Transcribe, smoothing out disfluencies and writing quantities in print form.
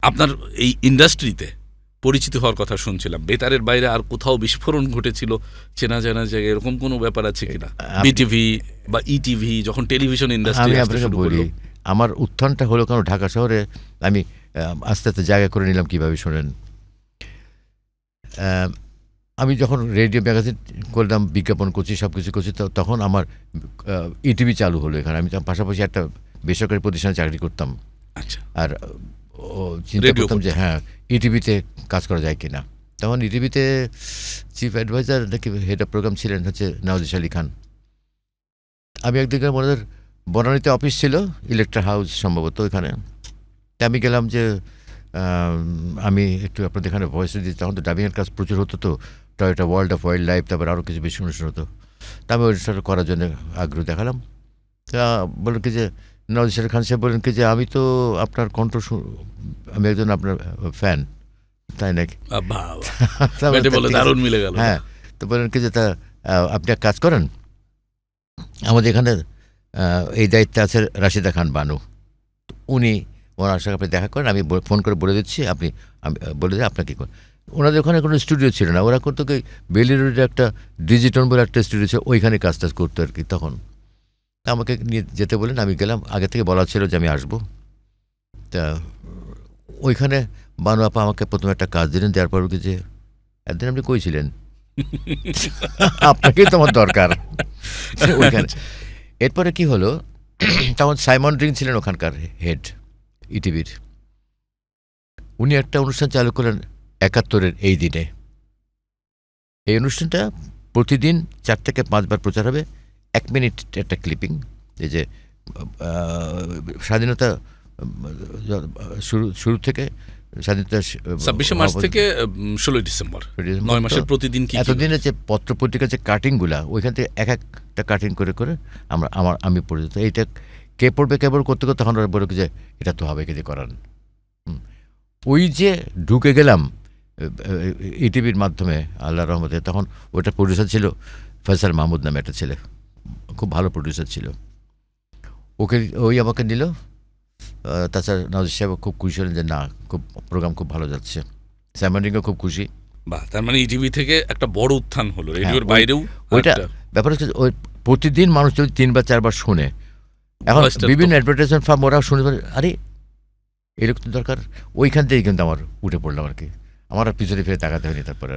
আপনার এই ইন্ডাস্ট্রিতে পরিচিত হওয়ার কথা শুনছিলাম, বেতারের বাইরে আর কোথাও বিস্ফোরণ ঘটেছিল চেনা জানা জায়গায়, এরকম কোনো ব্যাপার আছে কিনা? বিটিভি বা ইটিভি যখন টেলিভিশন ইন্ডাস্ট্রি আমি আপনাকে বলি, আমার উত্থানটা হলো কারণ ঢাকা শহরে আমি আস্তে আস্তে জায়গা করে নিলাম কীভাবে শোনেন। আমি যখন রেডিও ম্যাগাজিন করলাম, বিজ্ঞাপন করছি, সব কিছু করছি, তখন আমার ইটিভি চালু হলো এখানে। আমি পাশাপাশি একটা বেসরকারি প্রতিষ্ঠানে চাকরি করতাম। আচ্ছা। আর চিন্তা করতাম যে হ্যাঁ ইটিভিতে কাজ করা যায় কিনা। তখন ইটিভিতে চিফ অ্যাডভাইজার নাকি হেড অফ প্রোগ্রাম ছিলেন হচ্ছে নওয়াজ আলী খান। আমি একদিকে মনে বনানীতে অফিস ছিল, ইলেকট্রা হাউস সম্ভবত ওইখানে। আমি গেলাম যে আমি একটু আপনাদের এখানে ভয়েস দিই। তখন তো ডাবিংয়ের কাজ প্রচুর হতো, তো Toyota world of wild life, তারপর আরও কিছু বেশি অনুষ্ঠান হতো। তা আমি ওইটা করার জন্য আগ্রহ দেখালাম। তা বললেন কি যে নওয়াজ আলী খান সাহেব বললেন কি যে আমি তো আপনার কণ্ঠ, আমি একজন আপনার ফ্যান। তাই নাকি? দারুণ মিলে গেল। হ্যাঁ, তো বললেন কি যে তা আপনি এক কাজ করেন, আমাদের এখানে এই দায়িত্বে আছে রাশিদা খান বানু, উনি ওনার সঙ্গে আপনি দেখা করেন, আমি ফোন করে বলে দিচ্ছি, আপনি আমি বলে দিই আপনার কী করেন। ওনাদের ওখানে কোনো স্টুডিও ছিল না, ওরা করতো কি বেলি রোডে একটা ডিজিটন বলে একটা স্টুডিও ছিল, ওইখানে কাজ টাজ করতো আর কি। তখন আমাকে নিয়ে যেতে বলেন, আমি গেলাম। আগে থেকে বলা ছিল যে আমি আসবো। তা ওইখানে বানু আপা আমাকে প্রথমে একটা কাজ দিলেন, দেওয়ার পর যে একদিন আপনি কই ছিলেন, আপনাকেই তো আমার দরকার ওইখানে। এরপরে কি হলো, তখন সাইমন রিং ছিলেন ওখানকার হেড ইটিভির। উনি একটা অনুষ্ঠান চালু করলেন ৭১-এর এই দিনে। এই অনুষ্ঠানটা প্রতিদিন ৪ থেকে ৫ বার প্রচার হবে, ১ মিনিট একটা ক্লিপিং। এই যে স্বাধীনতা শুরু থেকে স্বাধীনতা ২৬ মার্চ থেকে ১৬ ডিসেম্বর, ৯ মাসের প্রতিদিন। এতদিনের যে পত্র পত্রিকার যে কাটিংগুলা, ওইখান থেকে এক একটা কাটিং করে করে আমি পড়ে যেত। এইটা কে পড়বে করতে করতে তখন ওরা বলে যে এটা তো হবে কিছু করার। ওই যে ঢুকে গেলাম ইটিভির মাধ্যমে আল্লাহ রহমতে। তখন ওইটা প্রডিউসার ছিল ফয়সাল মাহমুদ নামে একটা ছেলে, খুব ভালো প্রডিউসার ছিল। ওই আমাকে নিল। তাছাড়া নওয়াজ সাহেব খুব খুশি হলেন যে না, খুব প্রোগ্রাম খুব ভালো যাচ্ছে। সাইমন রিংও খুব খুশি। বাহ, তার মানে ইটিভি থেকে একটা বড় উত্থান হলো রেডিওর বাইরেও। ওইটা ব্যাপার হচ্ছে ওই প্রতিদিন মানুষ যদি ৩ বা ৪ বার শোনে, এখন বিভিন্ন অ্যাডভার্টাইজমেন্ট ফার্ম ওরা শুনে আরে এরকম দরকার। ওইখান থেকেই কিন্তু আমার উঠে পড়লাম আর কি। আমার আর পিছনে ফিরে তাকাতে হয়নি তারপরে।